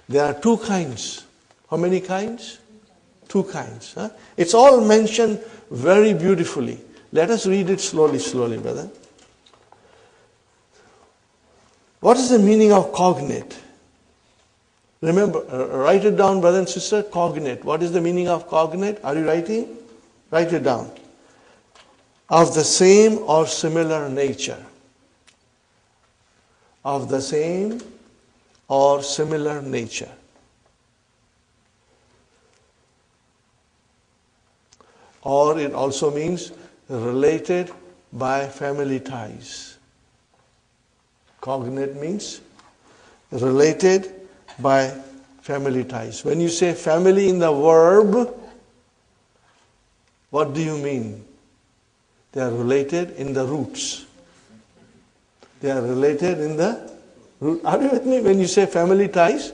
There are two kinds. How many kinds? Two kinds. Huh? It's all mentioned very beautifully. Let us read it slowly, brother. What is the meaning of cognate? Remember, write it down, brother and sister. Cognate. What is the meaning of cognate? Are you writing? Write it down. Of the same or similar nature. Of the same or similar nature. Or it also means related by family ties. Cognate means related by family ties. When you say family in the verb, what do you mean? They are related in the roots. They are related in the root. Are you with me? When you say family ties,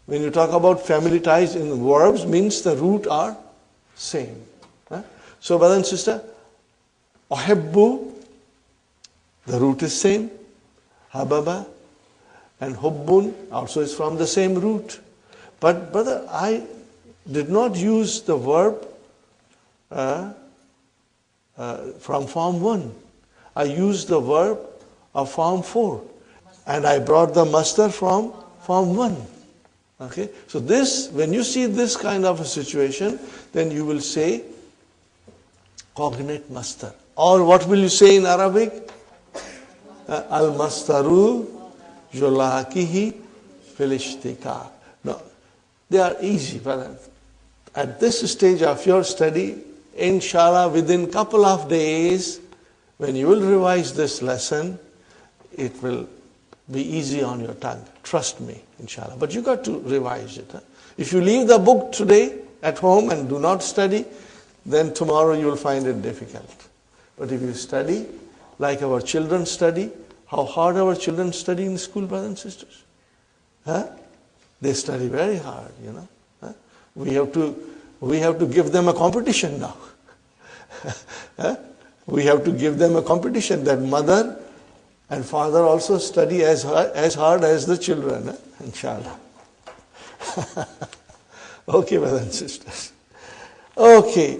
when you talk about family ties in verbs, means the root are same. Huh? So, brother and sister, Uhibbu, the root is same. Hababa and Hubbun also is from the same root. But brother, I did not use the verb from form 1. I used the verb of form 4. And I brought the masdar from form 1. Okay? So this, when you see this kind of a situation, then you will say cognate masdar. Or what will you say in Arabic? Al-masdaru yulaqihi fil ishtiqaq. No, they are easy, brother. At this stage of your study, inshallah, within couple of days, when you will revise this lesson, it will be easy on your tongue. Trust me, inshallah. But you got to revise it. Huh? If you leave the book today at home and do not study, then tomorrow you will find it difficult. But if you study, like our children study, how hard our children study in school, brothers and sisters? Huh? They study very hard, you know. Huh? We have to give them a competition now. Huh? We have to give them a competition that mother and father also study as hard as the children, huh? Inshallah. Okay, brothers and sisters. Okay,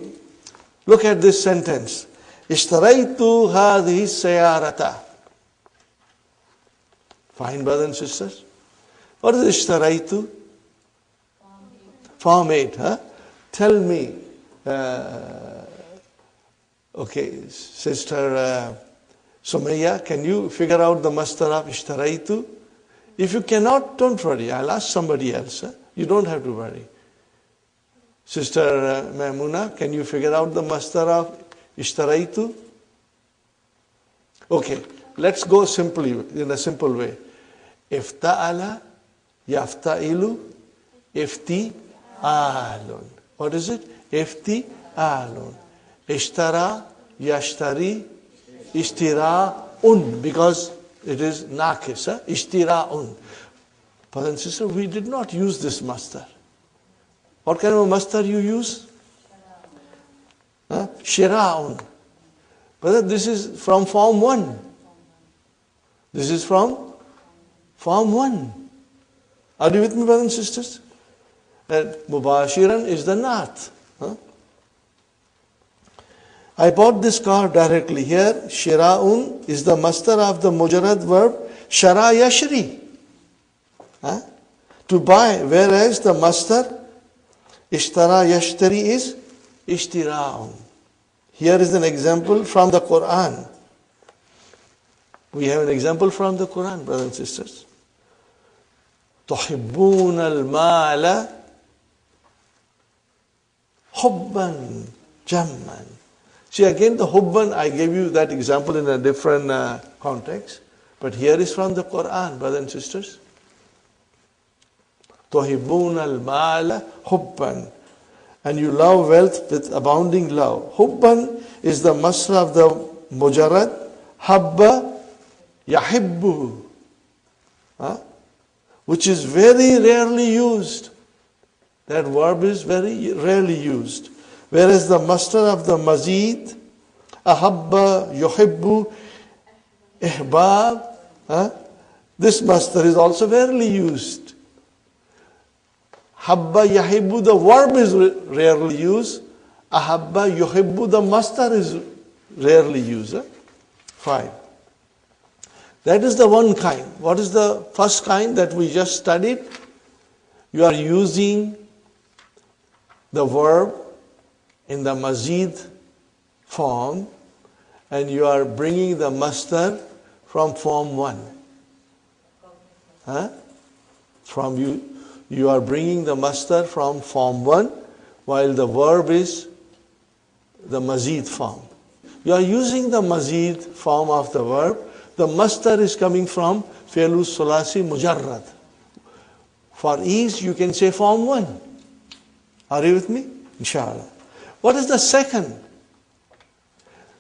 look at this sentence. Ishtaraitu hadhihi sayarata. Fine, brothers and sisters. What is ishtaraitu? Form 8, huh? Tell me. Okay, Sister Sumaya, can you figure out the masdar of ishtaraitu? If you cannot, don't worry. I'll ask somebody else. Huh? You don't have to worry. Sister Maimuna, can you figure out the masdar of ishtaraitu? Okay, let's go simply, in a simple way. Ifta'ala, yafta'ilu, ifti'alun. What is it? Ifti'alun. Ishtara, yashtari, ishtira'un. Because it is naqis, huh? Ishtira'un. Brother and sister, we did not use this masdar. What kind of a masdar you use? Huh? Shira'un. Brother, this is from form 1. This is from form 1. Are you with me, brothers and sisters? And Mubashiran is the naat. Huh? I bought this car directly. Here, Shira'un is the masdar of the mujarrad verb Shara Yashri. Huh? To buy, whereas the masdar Ishtara Yashtari is Ishtira'un. Here is an example from the Quran. We have an example from the Quran, brothers and sisters. تحبون المال حبا جما. See, again, the hubban, I gave you that example in a different context. But here is from the Quran, brothers and sisters. تحبون المال حبا. And you love wealth with abounding love. Hubban is the masdar of the mujarrad. Habba yahibbu. Which is very rarely used. That verb is very rarely used. Whereas the masdar of the mazid, ahabba, yuhibbu, ihbab, this masdar is also rarely used. Habba yahibbu, the verb is rarely used. Ahabba yuhibbu, the masdar is rarely used. Fine. That is the one kind. What is the first kind that we just studied? You are using the verb in the mazid form and you are bringing the masdar from form 1. You are bringing the masdar from form 1 while the verb is the mazid form. You are using the mazid form of the verb. The masdar is coming from fi'lu sulasi mujarrad. For ease, you can say form 1. Are you with me? Inshallah. What is the second?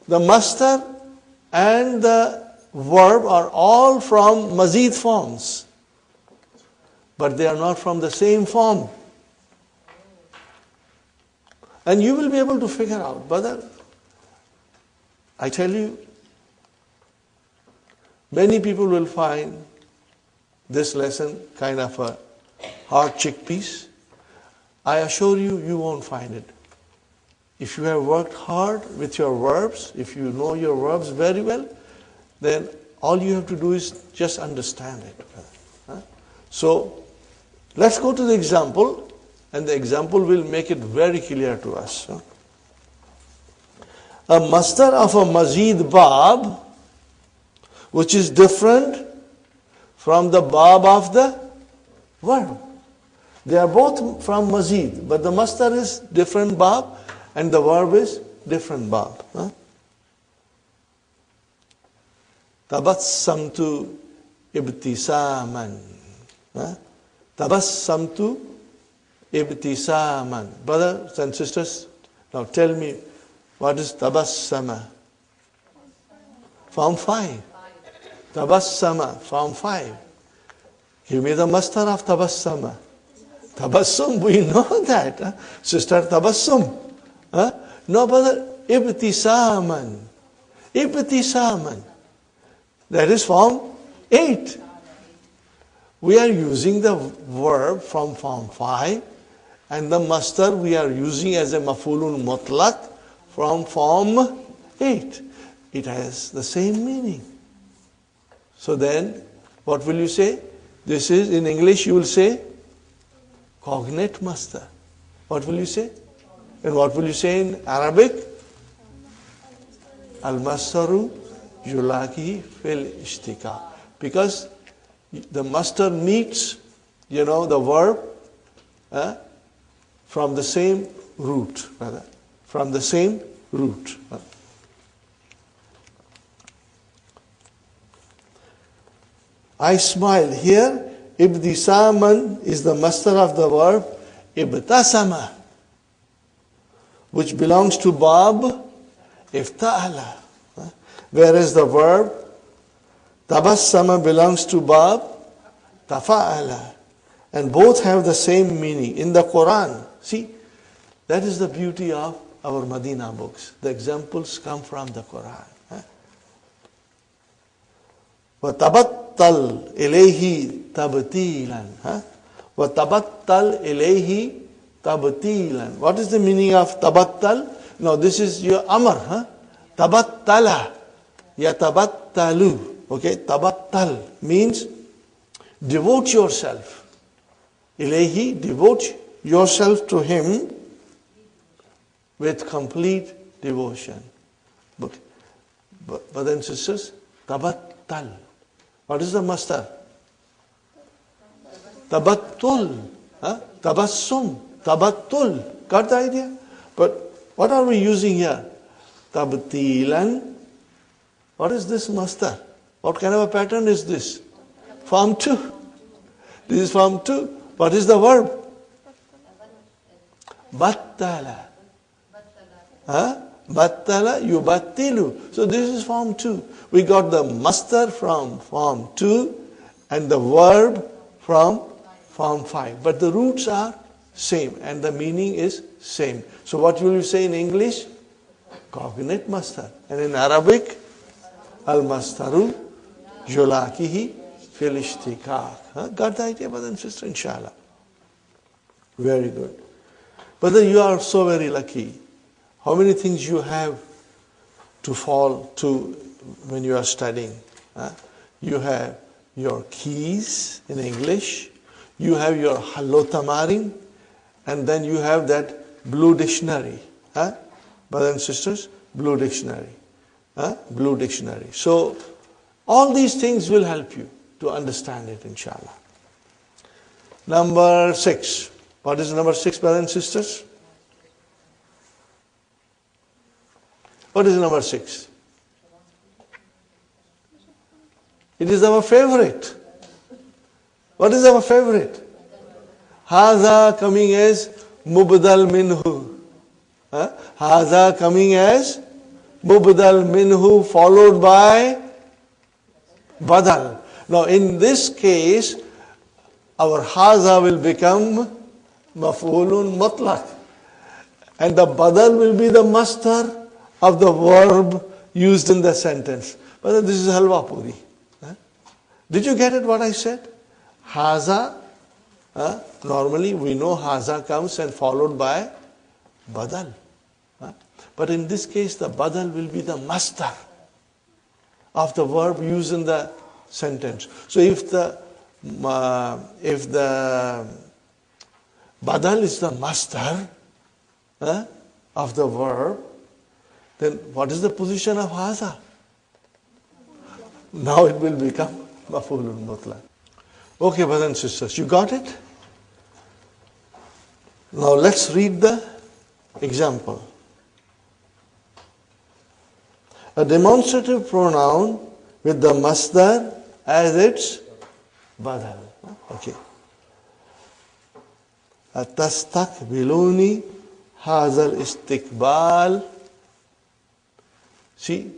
The masdar and the verb are all from mazid forms. But they are not from the same form. And you will be able to figure out, brother, I tell you, many people will find this lesson kind of a hard chickpeas. I assure you, you won't find it. If you have worked hard with your verbs, if you know your verbs very well, then all you have to do is just understand it. So, let's go to the example, and the example will make it very clear to us. A masdar of a mazid bab, which is different from the bab of the verb. They are both from mazid, but the masdar is different bab and the verb is different bab. Tabassamtu ibtisaman. Tabassamtu ibtisaman. Brothers and sisters, now tell me, what is tabassama? Form 5. Tabassama, form 5. Give me the masdar of tabassama. Tabassum, we know that. Sister, tabassum. No, brother, ibtisaman. Ibtisaman. That is form 8. We are using the verb from form 5 and the masdar we are using as a maf'ulun mutlaq from form 8. It has the same meaning. So then, what will you say? This is, in English you will say, cognate masdar. What will you say? And what will you say in Arabic? Al-masdaru yulaki fil ishtiqa. Because the masdar meets, the verb from the same root, rather. From the same root. I smile. Here, ibtisaman is the masdar of the verb ibtasama, which belongs to bab ifta'ala. Whereas the verb tabassama belongs to bab tafa'ala. And both have the same meaning in the Quran. See, that is the beauty of our Madina books. The examples come from the Quran. وَتَبَتَّلْ إِلَيْهِ تَبْتِيلًا. وَتَبَتَّلْ إِلَيْهِ تَبْتِيلًا. What is the meaning of tabattal? Now this is your amr. Tabattala. Yatabattalu. Okay, tabattal means devote yourself. Ilahi, devote yourself to him with complete devotion. Okay. Brothers and sisters, tabattal. What is the masdar? Tabattul. Tabassum. Tabattul. Got the idea? But what are we using here? Tabtilan. What is this masdar? What kind of a pattern is this? Form 2. This is form 2. What is the verb? Battala. Battala, yubattilu. So this is form 2. We got the masdar from form 2 and the verb from form 5. But the roots are same and the meaning is same. So what will you say in English? Cognate masdar. And in Arabic, al-masdaru yulakihi fil ishtiqaq. Got the idea, brother and sister? Inshallah. Very good. But you are so very lucky. How many things you have to fall to when you are studying? You have your keys in English, you have your halotamarin, and then you have that blue dictionary. Brothers and sisters, blue dictionary. Blue dictionary. So all these things will help you to understand it, inshallah. Number 6. What is number 6, brothers and sisters? What is number 6? It is our favorite. What is our favorite? Haza coming as mubdal minhu. Haza coming as mubdal minhu followed by badal. Now in this case, our haza will become maf'ulun mutlaq. And the badal will be the masdar of the verb used in the sentence. But this is halwa puri. Did you get it what I said? Haza, normally we know haza comes and followed by badal. But in this case, the badal will be the masdar of the verb used in the sentence. So if the badal is the masdar of the verb, then what is the position of haza? Now it will become maf'ulun mutlaq. Okay, brothers and sisters, you got it? Now let's read the example. A demonstrative pronoun with the masdar as its badal. Okay. Tastakbiluni hazal istiqbal. See,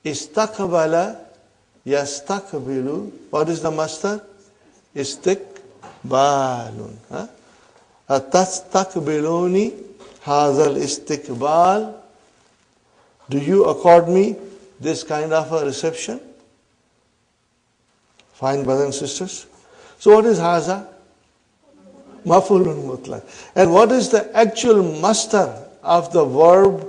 istakbala yastakbilu. What is the masdar? Istiqbalun. Tastakbiluni hazal istiqbal. Do you accord me this kind of a reception? Fine, brothers and sisters. So what is haza? Maf'ulun mutlaq. And what is the actual masdar of the verb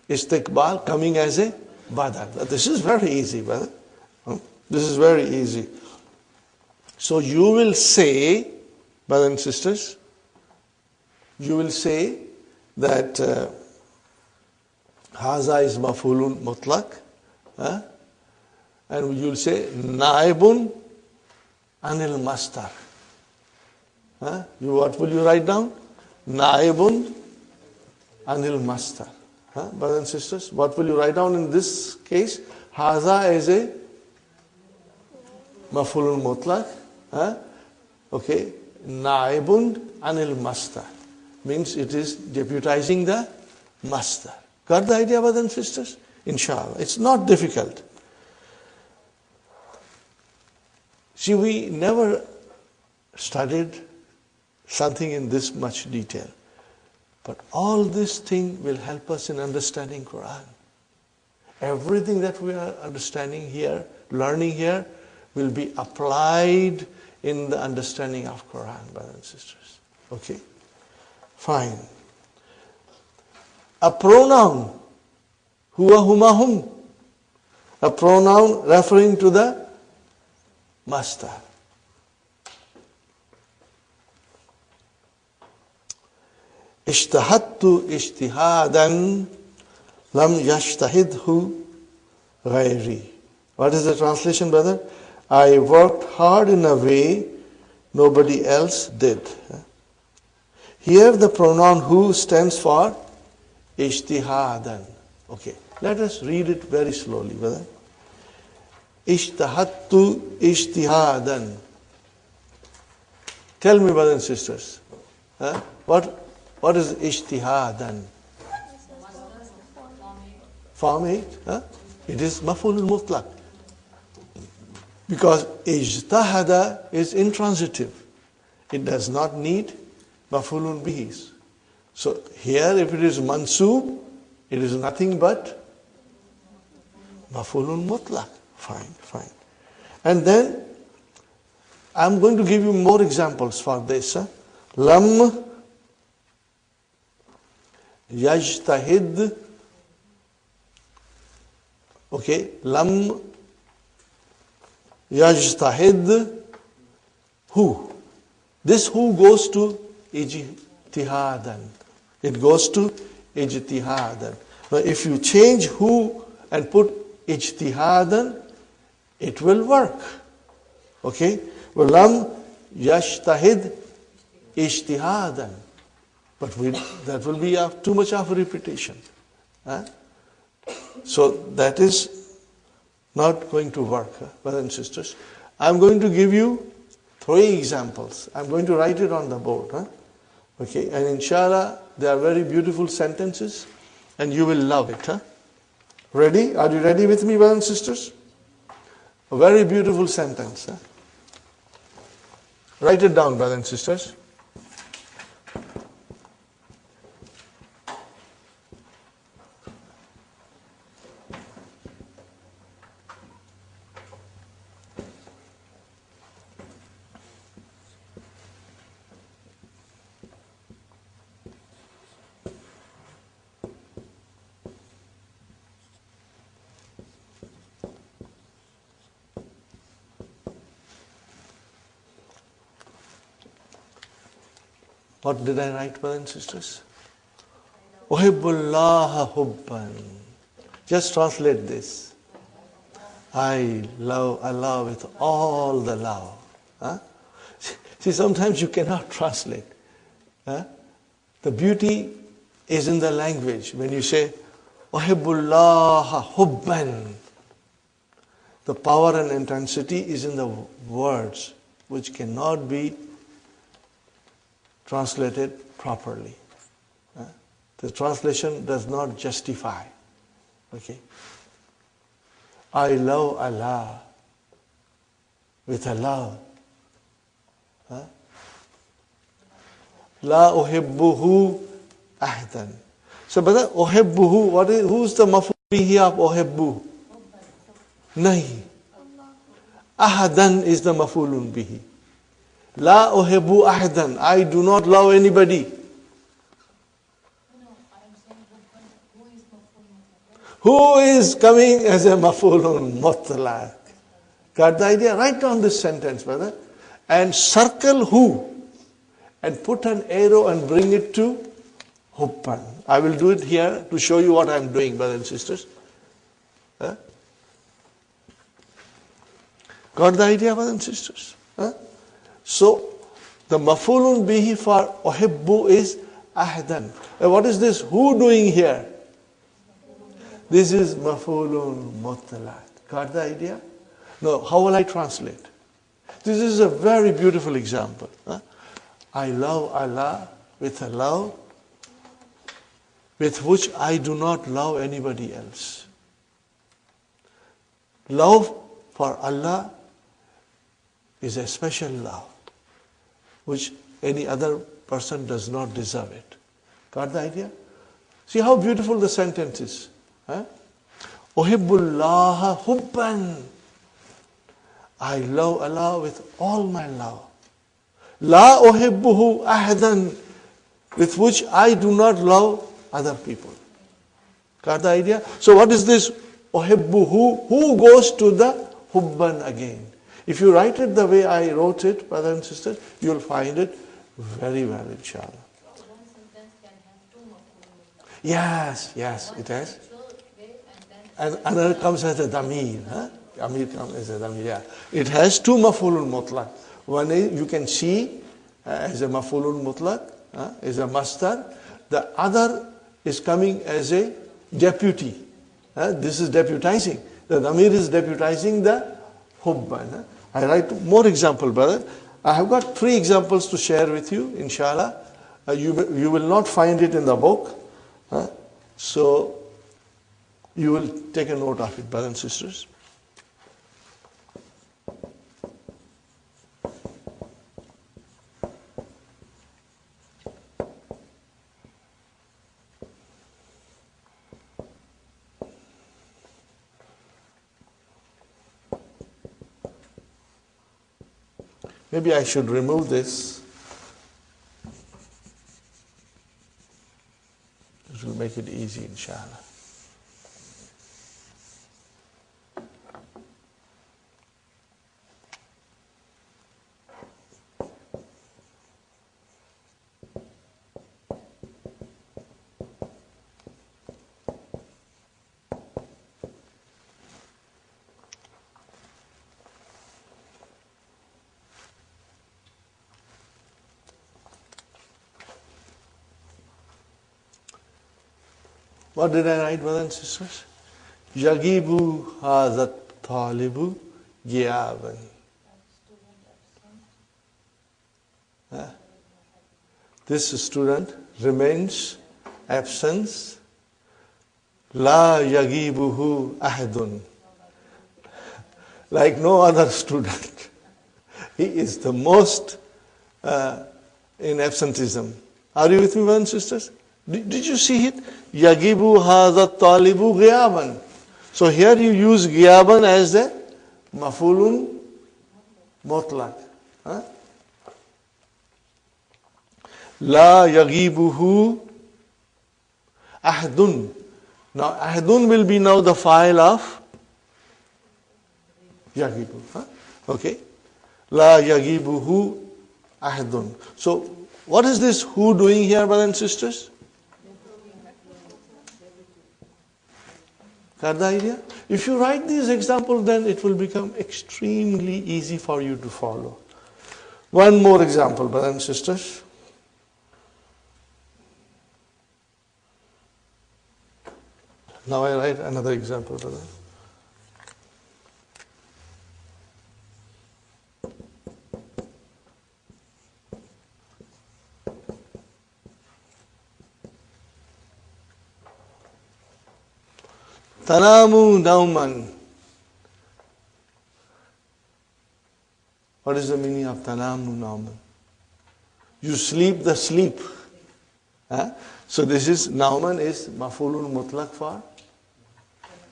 istiqbal coming as a badal? This is very easy, brother. This is very easy. So you will say, brothers and sisters, you will say that haza is maf'ulun mutlaq, and you will say naibun anil masdar. What will you write down? Naibun anil masdar. Brothers and sisters, what will you write down in this case? Haza is a maf'ulun mutlaq. Okay, naibun anil masdar means it is deputizing the masdar. Got the idea, brothers and sisters? Inshallah. It's not difficult. See, we never studied something in this much detail. But all this thing will help us in understanding Quran. Everything that we are understanding here, learning here, will be applied in the understanding of Quran, brothers and sisters. Okay? Fine. A pronoun, huwa, huma, hum. A pronoun referring to the masdar. Ishtahadtu ishtihadan lam yashtahidhu ghairi. What is the translation, brother? I worked hard in a way nobody else did. Here the pronoun who stands for ishtihadan. Okay, let us read it very slowly, brother. Ishtahadtu ishtihadan. Tell me, brothers and sisters, what is ishtihadan? Form 8. It is maf'ulun mutlaq. Because ijtahada is intransitive. It does not need maf'ulun bihis. So here if it is mansub, it is nothing but maf'ulun mutlaq. Fine. And then I'm going to give you more examples for this. Lam yajtahid. Okay, lam yajtahid. Who? This who goes to ijtihadan. It goes to ijtihadan. Now if you change who and put ijtihadan, it will work. Okay? Well, lam yajtahid ijtihadan. But that will be too much of a repetition. So that is not going to work, brothers and sisters. I'm going to give you 3 examples. I'm going to write it on the board. Okay, and inshallah, they are very beautiful sentences and you will love it. Ready? Are you ready with me, brothers and sisters? A very beautiful sentence. Write it down, brothers and sisters. What did I write, brothers and sisters? Uhibbullaha hubban. Just translate this. I love Allah with all the love. See, sometimes you cannot translate. The beauty is in the language. When you say, Uhibbullaha hubban, the power and intensity is in the words, which cannot be translated properly. The translation does not justify. Okay. I love Allah with a love. La uhibbuhu ahdan. So, brother, uhibbuhu, who's the maf'ul bihi of uhibbu? Nahi. Ahadan is the maf'ulun bihi. La uhibbu ahdan. I do not love anybody. Who is coming as a maf'ulun mutlaq? Got the idea? Write down this sentence, brother, and circle who, and put an arrow and bring it to hubban. I will do it here to show you what I am doing, brothers and sisters. Got the idea, brothers and sisters? So, the maf'ulun bihi for uhibbu is ahdan. What is this who doing here? This is maf'ulun mutlaq. Got the idea? Now, how will I translate? This is a very beautiful example. I love Allah with a love with which I do not love anybody else. Love for Allah is a special love, which any other person does not deserve it. Got the idea? See how beautiful the sentence is. Uhibbullaha hubban. I love Allah with all my love. La uhibbuhu ahdan, with which I do not love other people. Got the idea? So what is this uhibbuhu? Who goes to the hubban again? If you write it the way I wrote it, brothers and sisters, you will find it very well, inshallah. One sentence can have 2 maf'ul. Yes, it has. And another comes as a damir. Damir comes as a damir, yeah. It has 2 maf'ulun mutlaq. One is, you can see as a maf'ulun mutlaq, is a masdar. The other is coming as a deputy. This is deputizing. The damir is deputizing the hubban. I write more example, brother. I have got 3 examples to share with you, inshallah. You will not find it in the book. So, you will take a note of it, brothers and sisters. Maybe I should remove this. This will make it easy, inshallah. What did I write, brothers and sisters? Yagibu hazat talibu giyaban. This student remains absent. La yagibuhu ahadun. Like no other student. He is the most in absenteeism. Are you with me, brothers and sisters? Did you see it? Yagibu hadha talibu ghiyaban. So here you use ghiyaban as the mafulun mutlaq. La yagibuhu ahdun. Now ahdun will be now the file of yagibu. Okay. La yagibuhu ahdun. So what is this who doing here, brothers and sisters? Got the idea? If you write these examples, then it will become extremely easy for you to follow. One more example, brothers and sisters. Now I write another example, brother. Tanamu nauman. What is the meaning of tanamu nauman? You sleep the sleep. So this is, nauman is mafulun mutlaq for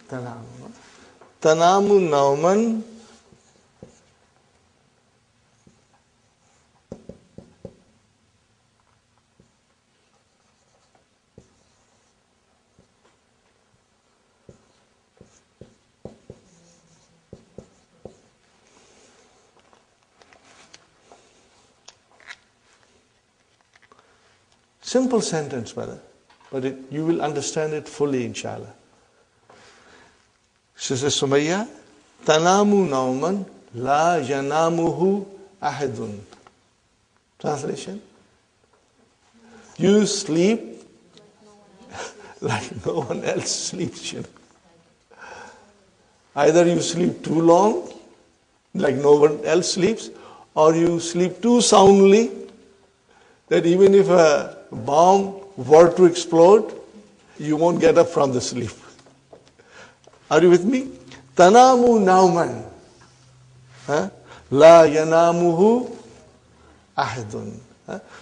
tanamu. Tanamu nauman. Simple sentence, brother, but you will understand it fully, inshallah. Sister Sumayya, tanamu nauman la yanamuhu ahadun. Translation? You sleep like no one else sleeps. You know? Either you sleep too long, like no one else sleeps, or you sleep too soundly that even if a bomb were to explode, you won't get up from the sleep. Are you with me? Tanamu nauman. La yanamuhu ahadun.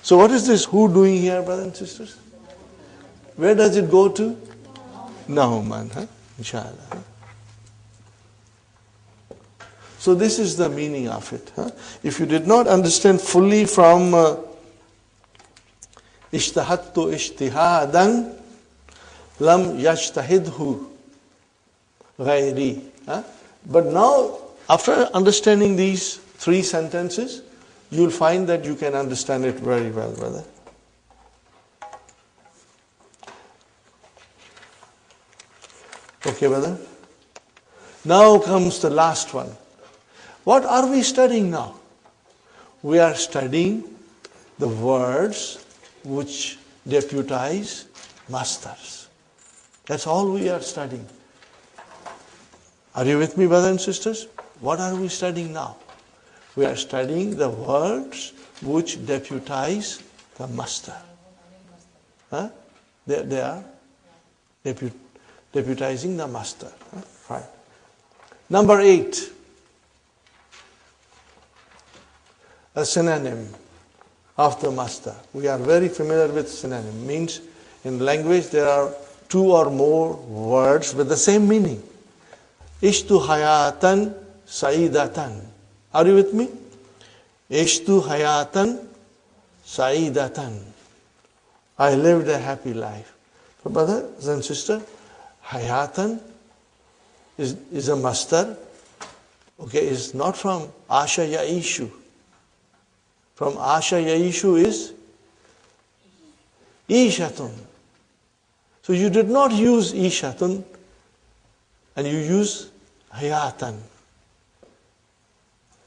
So what is this who doing here, brothers and sisters? Where does it go to? Nauman. Inshallah. So this is the meaning of it. If you did not understand fully from Ishtahattu ishtihadan lam yajtahidhu ghairi. But now, after understanding these three sentences, you'll find that you can understand it very well, brother. Okay, brother? Now comes the last one. What are we studying now? We are studying the words which deputize masters. That's all we are studying. Are you with me, brothers and sisters? What are we studying now? We are studying the words which deputize the master. They are deputizing the master. Right. Number 8. A synonym of the master. We are very familiar with synonym. Means in language there are two or more words with the same meaning. Ishtu hayatan saidatan. Are you with me? Eshtu hayatan sa'idatan. I lived a happy life. So brothers and sisters, hayatan is a masdar. Okay, is not from Asha Yaishu. From Asha Yaishu is Ishatun. So you did not use Ishatun and you use Hayatan.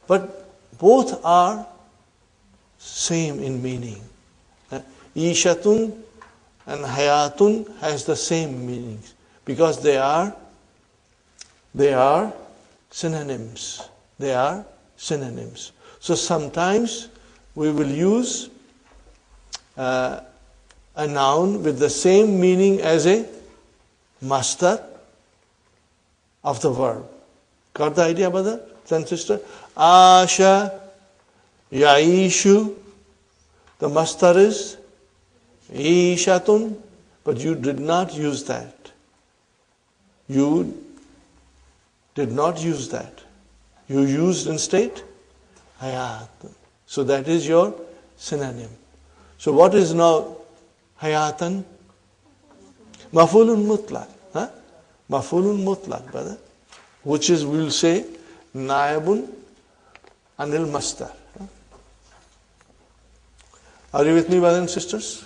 But both are same in meaning. Ishatun and Hayatun has the same meanings because they are synonyms. They are synonyms. So sometimes we will use a noun with the same meaning as a masdar of the verb. Got the idea, brother and sister? Asha Yaishu. The masdar is Ishatun, but you did not use that. You did not use that. You used instead Hayat. So that is your synonym. So what is now Hayatan? Maf'ulun mutlaq. Maf'ulun mutlaq, brother. Which is, we will say, Naibun anil masdar. Are you with me, brothers and sisters?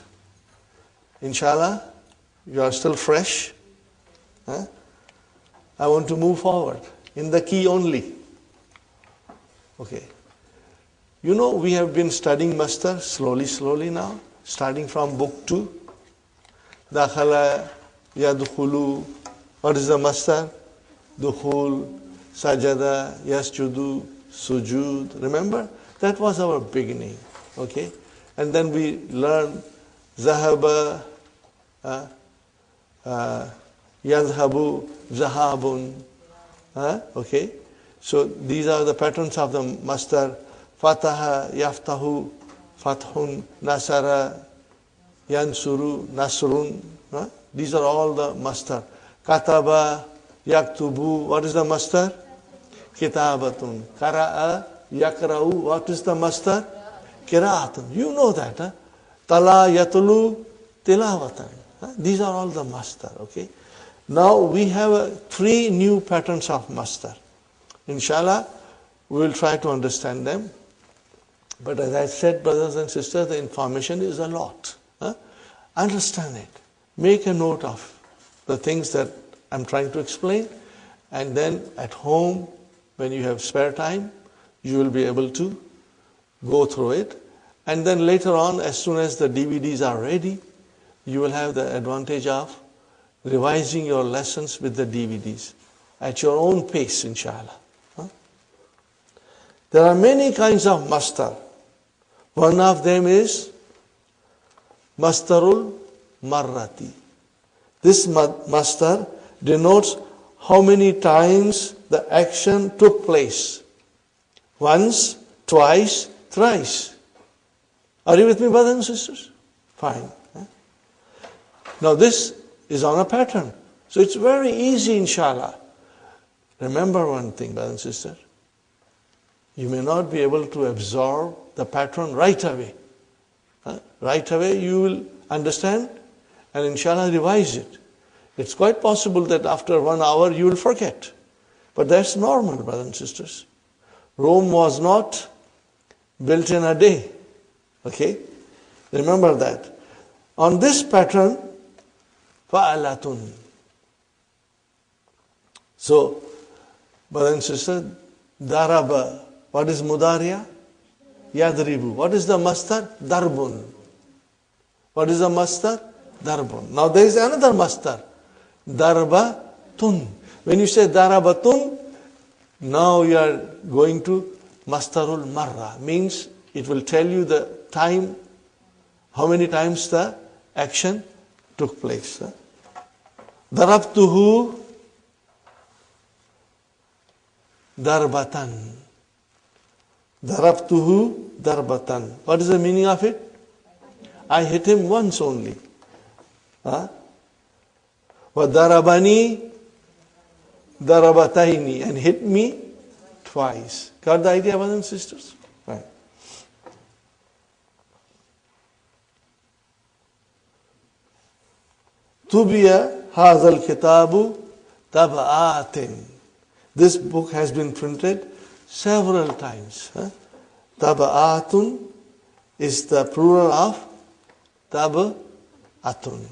Inshallah, you are still fresh. I want to move forward in the key only. Okay. You know, we have been studying masdar slowly now, starting from book 2. Dakhala, yadkhulu. What is the masdar? Dukhul, sajada, yasjudu, sujud. Remember? That was our beginning. Okay? And then we learned zahaba, yadhabu, zahabun. Okay? So these are the patterns of the masdar. Fataha, yaftahu, fathun, nasara, yansuru, nasrun. These are all the masdar. Kataba, yaktubu. What is the masdar? Kitabatun. Kara'a, yakra'u. What is the masdar? Kira'atun. You know that. Tala, yatulu, tilawatan. These are all the masdar. Okay. Now we have 3 new patterns of masdar. Inshallah, we will try to understand them. But as I said, brothers and sisters, the information is a lot. Understand it. Make a note of the things that I'm trying to explain. And then at home, when you have spare time, you will be able to go through it. And then later on, as soon as the DVDs are ready, you will have the advantage of revising your lessons with the DVDs at your own pace, inshallah. There are many kinds of masdar. One of them is masdarul marrati. This masdar denotes how many times the action took place. Once, twice, thrice. Are you with me, brothers and sisters? Fine. Now this is on a pattern. So it's very easy, inshallah. Remember one thing, brothers and sisters. You may not be able to absorb the pattern right away. Right away you will understand and inshallah revise it. It's quite possible that after 1 hour you will forget. But that's normal, brothers and sisters. Rome was not built in a day. Okay? Remember that. On this pattern, fa'alatun. So, brothers and sisters, daraba. What is mudariya? Yadribu. What is the masdar? Darbun. What is the masdar? Darbun. Now there is another masdar. Darbatun. When you say darabatun, now you are going to masdarul marra. Means it will tell you the time, how many times the action took place. Darabtuhu darbatan. Darabtuhu darbatan. What is the meaning of it? I hit him once only. Wa darabani darabataini, and hit me twice. Got the idea, brothers and sisters? Right. Tubiya hazal kitabu tab'atin. This book has been printed several times. Tab'atun is the plural of tab'atun.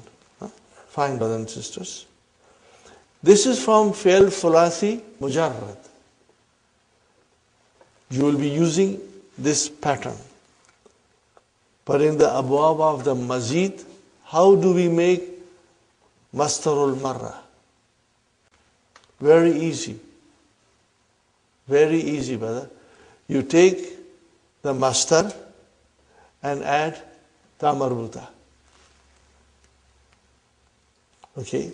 Fine, brothers and sisters. This is from Fi'l Thulathi Mujarrad. You will be using this pattern. But in the abwab of the Mazid, how do we make Mastarul Marra? Very easy. Very easy, brother. You take the mastar and add ta marbuta. Okay.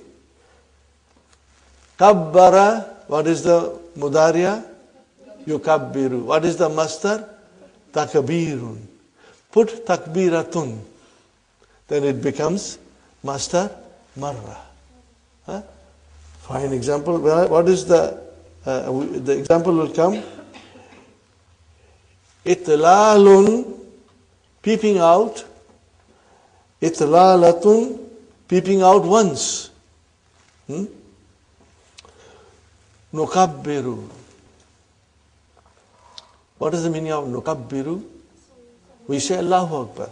Kabbara, what is the mudariya? Yukabbiru. What is the mastar? Takbirun. Put takbiratun. Then it becomes mastar marra. Fine example. What is the example will come? Itlalun, peeping out. Itlalatun, peeping out once. Nukabbiru. What is the meaning of nukabbiru? We say Allahu Akbar.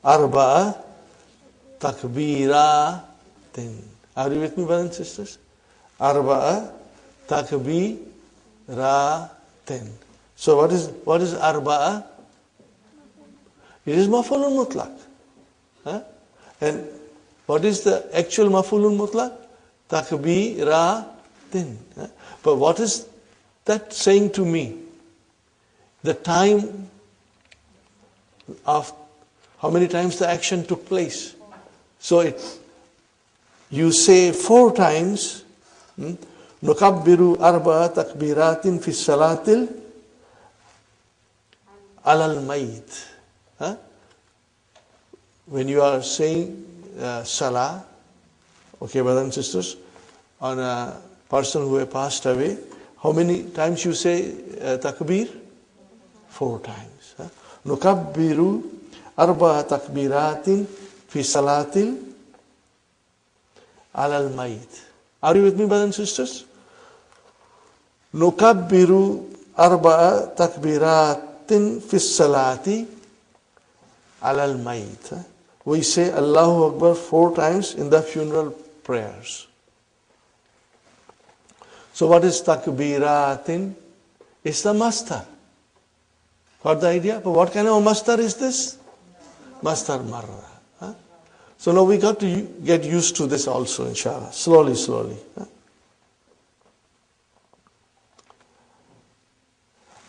Arba'a takbiratin. Are you with me, brothers and sisters? Arba'a takbiratin. So what is arba'a? It is maf'ulun mutlaq. And what is the actual maf'ulun mutlaq? Takbiratin. But what is that saying to me? The time of how many times the action took place. So you say 4 times, Nukabbiru arba'a takbiratin fi salatil alal mayit. When you are saying salah, okay, brothers and sisters, on a person who has passed away, how many times you say takbir? 4 times. Nukabbiru arba'a takbiratin fi salatil alal mayit. Are you with me, brothers and sisters? Nukabbiru arba'a takbiratin fi salati alal mayit. We say Allahu Akbar 4 times in the funeral prayers. So what is takbiratin? It's the mastar. Got the idea? But what kind of mastar is this? Mastar marra. So now we got to get used to this also, inshallah. Slowly, slowly.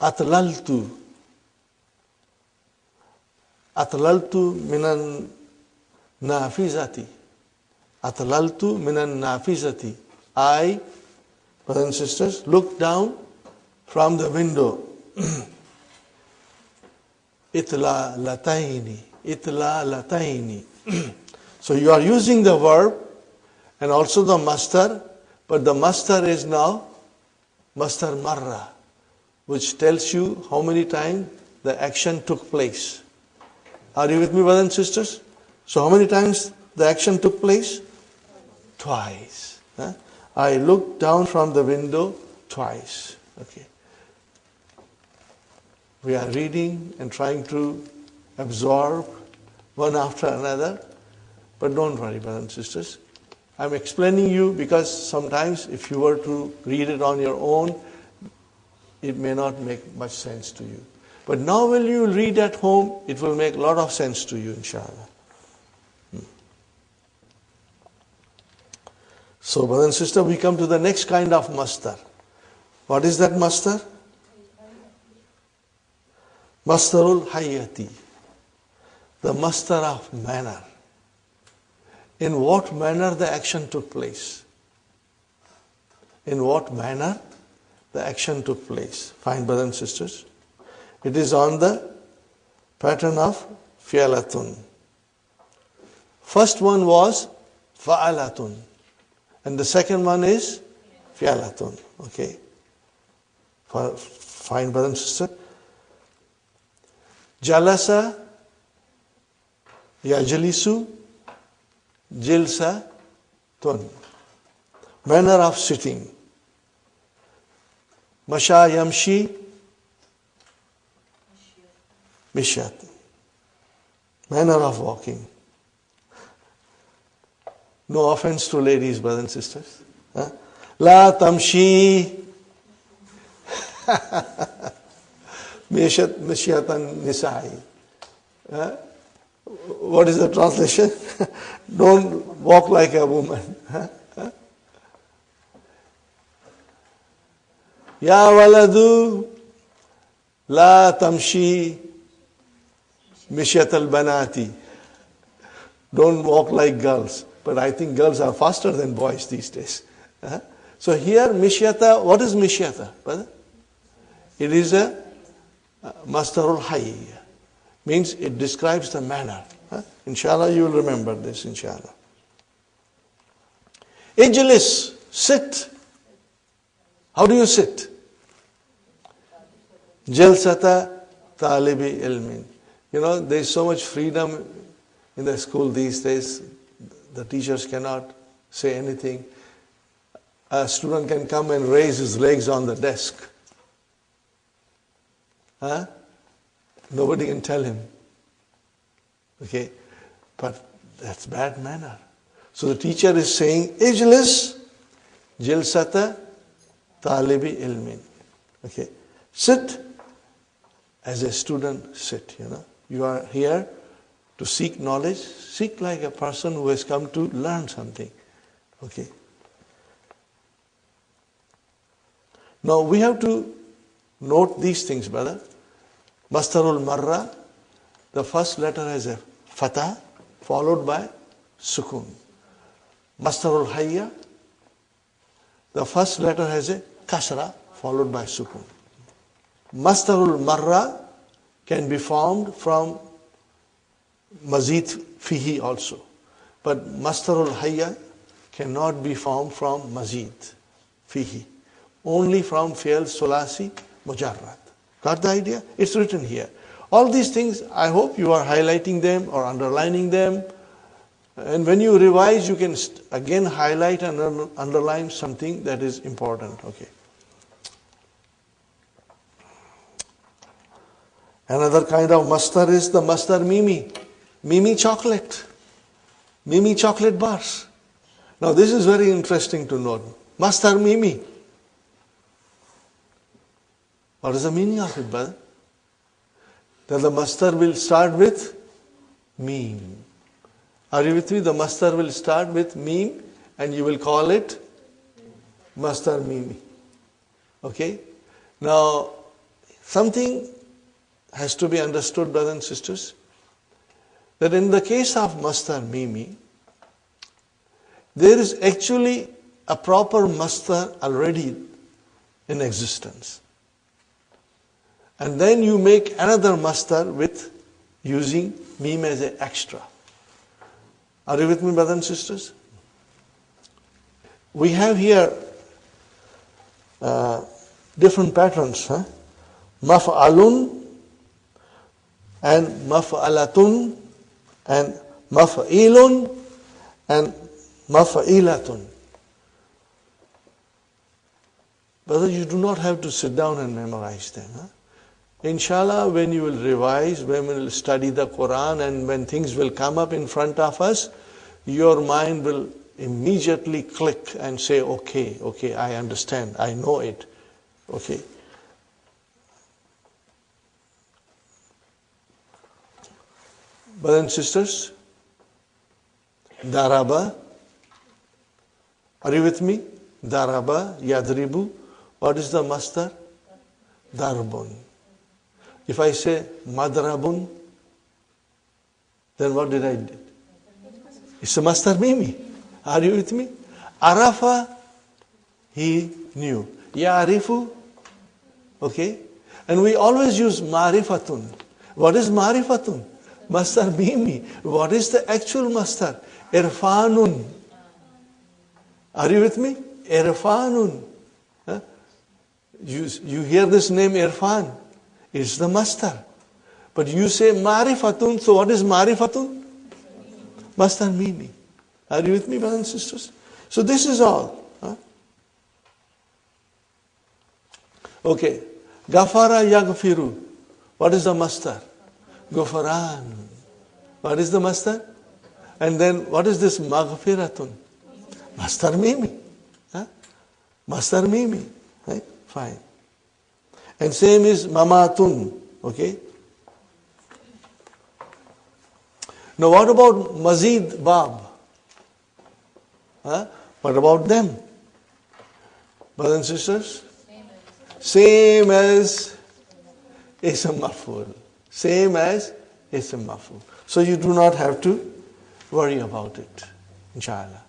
Atlaltu. Atlaltu minan nafizati. Atlaltu minan nafizati. I, brothers and sisters, look down from the window. Itla lataini. Itla lataini. So you are using the verb and also the mastar, but the mastar is now mastar marra, which tells you how many times the action took place. Are you with me, brothers and sisters? So how many times the action took place? Twice. I looked down from the window twice. Okay. We are reading and trying to absorb one after another. But don't worry, brothers and sisters. I'm explaining you because sometimes if you were to read it on your own, it may not make much sense to you. But now when you read at home, it will make a lot of sense to you, inshallah. So, brothers and sisters, we come to the next kind of mastar. What is that mastar? Mastarul hayati. The mastar of manner. In what manner the action took place? In what manner the action took place? Fine, brothers and sisters. It is on the pattern of fi'alatun. First one was fa'alatun. And the second one is fi'alatun. Okay. Fine, brothers and sisters. Jalasa Yajalisu jilsatun. Manner of sitting. Masha yamshi mishyat. Manner of walking. No offense to ladies, brothers and sisters. Huh? La tamshi mishyatan nisai. What is the translation? Don't walk like a woman. Ya waladu la tamshi mishyat al-banati. Don't walk like girls. But I think girls are faster than boys these days. So here mishyata, what is mishyata, brother? It is a masdarul hayy. Means it describes the manner. Inshallah you will remember this, inshallah. Ijlis, sit. How do you sit? Jalsata talibi ilmin. You know, there is so much freedom in the school these days. The teachers cannot say anything. A student can come and raise his legs on the desk. Nobody can tell him. Okay? But that's bad manner. So the teacher is saying, Ijlis jilsata talibi ilmin. Okay? Sit as a student, sit, you know. You are here to seek knowledge. Seek like a person who has come to learn something. Okay? Now we have to note these things, brother. Mastarul marra, the first letter has a fatah followed by sukun. Mastarul hayya, the first letter has a kasra followed by sukun. Mastarul marra can be formed from mazid fihi also. But mastarul hayya cannot be formed from mazid fihi. Only from fi'l sulasi mujarrad. Got the idea? It's written here. All these things, I hope you are highlighting them or underlining them. And when you revise, you can again highlight and underline something that is important. Okay. Another kind of mastar is the mastar mimi. Mimi chocolate. Mimi chocolate bars. Now this is very interesting to note. Mastar mimi. What is the meaning of it, brother? That the mastar will start with meme. Are you with me? The mastar will start with meme and you will call it mastar mimi. Okay? Now, something has to be understood, brothers and sisters, that in the case of mastar mimi, there is actually a proper mastar already in existence. And then you make another mastar with using meme as an extra. Are you with me, brothers and sisters? We have here different patterns. Maf'alun and maf'alatun and maf'ilun and maf'ilatun. Brother, you do not have to sit down and memorize them. Inshallah, when you will revise, when we will study the Quran and when things will come up in front of us, your mind will immediately click and say, okay, I understand, I know it. Okay. Brothers and sisters, daraba, are you with me? Daraba, yadribu, what is the mastar? Darbun. If I say madrabun, then what did I do? It's a mastar mimi. Are you with me? Arafa, he knew. Ya'rifu, okay? And we always use marifatun. What is marifatun? Mastar mimi. What is the actual mastar? Irfanun. Are you with me? Irfanun. Huh? You hear this name Irfan. It's the mastar. But you say marifatun, so what is marifatun? Mastar Mimi. Are you with me, brothers and sisters? So this is all. Okay. Gafara Yaghfiru. What is the mastar? Ghafaran. What is the mastar? And then what is this Maghfiratun? Mastar Mimi. Mastar Mimi. Right? Fine. And same is Mamatun. Okay. Now what about Mazid Bab? What about them? Brothers and sisters? Same as Ism Maf'ul. Same as Ism Maf'ul. So you do not have to worry about it, inshallah.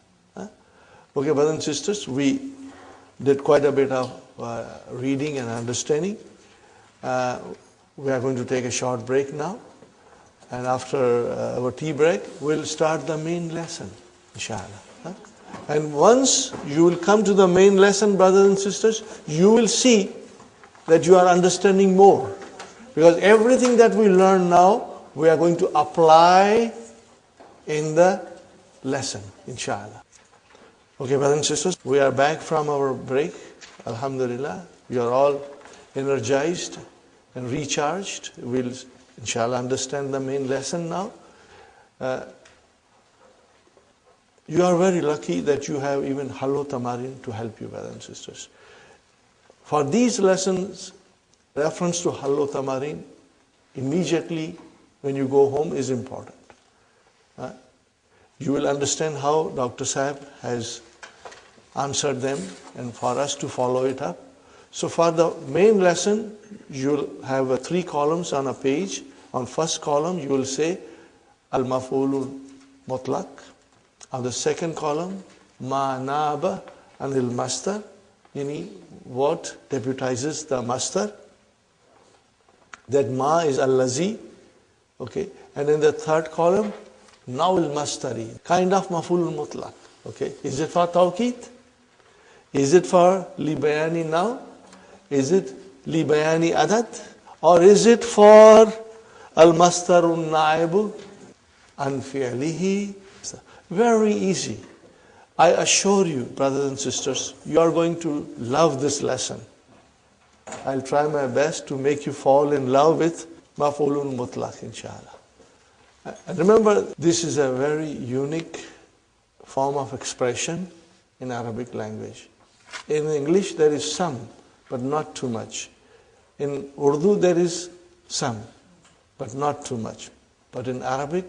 Okay, brothers and sisters, we did quite a bit of reading and understanding. We are going to take a short break now. And after our tea break, we'll start the main lesson, inshallah. And once you will come to the main lesson, brothers and sisters, you will see that you are understanding more. Because everything that we learn now, we are going to apply in the lesson, inshallah. Okay, brothers and sisters, we are back from our break. Alhamdulillah, we are all energized and recharged. We'll, inshallah, understand the main lesson now. You are very lucky that you have even Hallo Tamarin to help you, brothers and sisters. For these lessons, reference to Hallo Tamarin immediately when you go home is important. You will understand how Dr. Sahib has answered them and for us to follow it up. So for the main lesson, you will have 3 columns on a page. On first column, you will say Al-Maf'ulul Mutlaq. On the second column, Ma Naba Anil Mastar, meaning what deputizes the Mastar. That Ma is Al-Lazi. Okay. And in the third column, Nawil Mastari, kind of Maf'ulul Mutlaq. Okay. Is it for Tawqeed? Is it for Li Bayani Now? Is it Li Bayani Adad? Or is it for Al-Mastarun Na'ibu An Fi'lihi? Very easy. I assure you, brothers and sisters, you are going to love this lesson. I'll try my best to make you fall in love with Maf'ulun Mutlaq, inshallah. And remember, this is a very unique form of expression in Arabic language. In English, there is some, but not too much. In Urdu, there is some, but not too much. But in Arabic,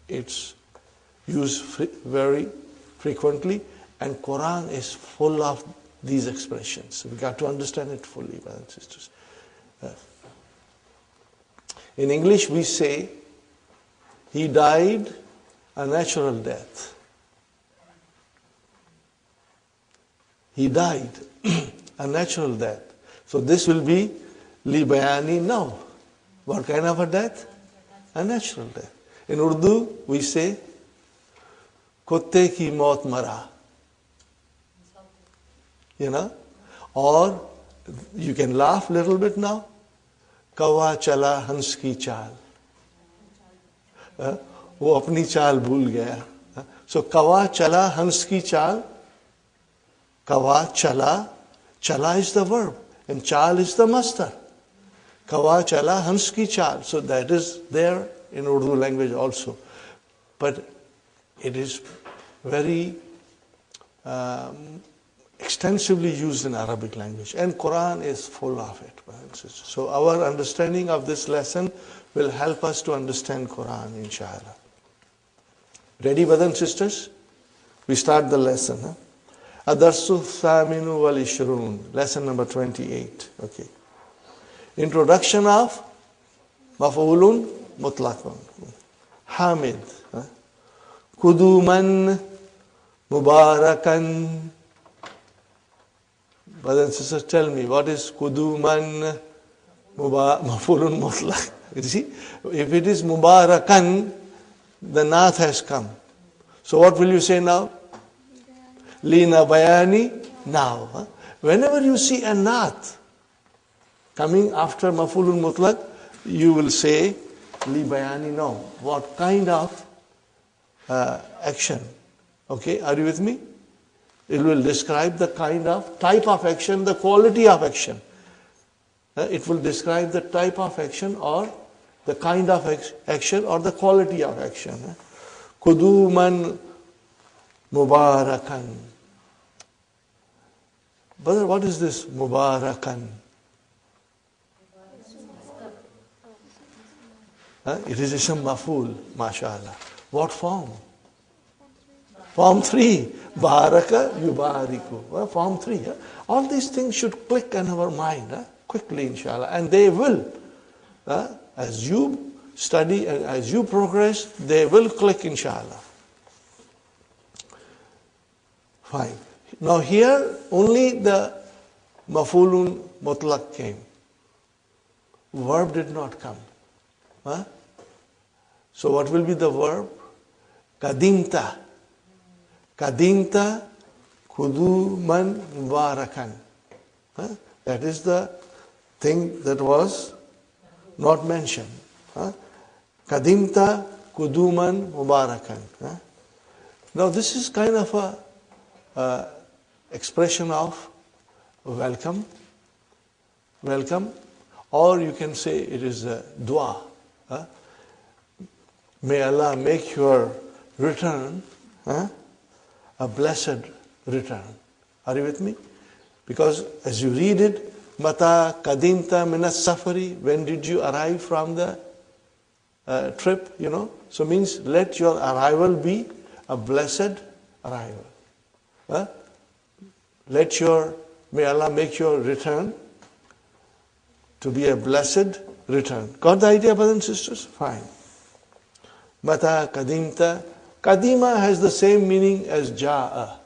it's used very frequently, and Quran is full of these expressions. We got to understand it fully, brothers and sisters. In English, we say, he died a natural death. He died a natural death. So this will be Li Bayani Now. What kind of a death? A natural death. In Urdu, we say, Kutte ki maut mara. You know? Or you can laugh a little bit now. Kawa chala hans ki chal. वो अपनी चाल भूल गया. So kawa chala hans ki chal. Kawa chala. Chala is the verb and chal is the mastar. Kawa chala hans ki chal. So that is there in Urdu language also. But it is very extensively used in Arabic language. And Quran is full of it. So our understanding of this lesson will help us to understand Quran, inshallah. Ready, brothers and sisters? We start the lesson. Adarsu Thaminu wal Ishrun, lesson number 28. Okay. Introduction of Maf'ulun Mutlaqun. Hamid. Kuduman Mubarakan. Brothers and sisters, tell me, what is Kuduman Maf'ulun Mutlaq? You see, if it is Mubarakan, the Nath has come. So what will you say now? Lina Bayani Now. Whenever you see a Nath coming after Maf'ulun Mutlaq, you will say Li Bayani Now. What kind of action. Okay, are you with me? It will describe the kind of type of action, the quality of action. It will describe the type of action or the kind of action or the quality of action. Kuduman Mubarakan. Brother, what is this Mubarakan? It is Ism Maful, mashallah. What form? Form 3. Baraka Yubariku. Form 3. All these things should click in our mind quickly, inshallah. And they will. As you study and as you progress, they will click, inshallah. Fine. Now here, only the Mafulun Mutlaq came. Verb did not come. So what will be the verb? Kadimta. Kadimta kuduman mubarakan. That is the thing that was not mentioned. Kadimta kuduman mubarakan. Now this is kind of a expression of welcome. Welcome. Or you can say it is a dua. May Allah make your return a blessed return. Are you with me? Because as you read it, Mata kadimta minas safari, when did you arrive from the trip, So means let your arrival be a blessed arrival. May Allah make your return to be a blessed return. Got the idea, brothers and sisters? Fine. Mata kadimta. Kadima has the same meaning as ja'a.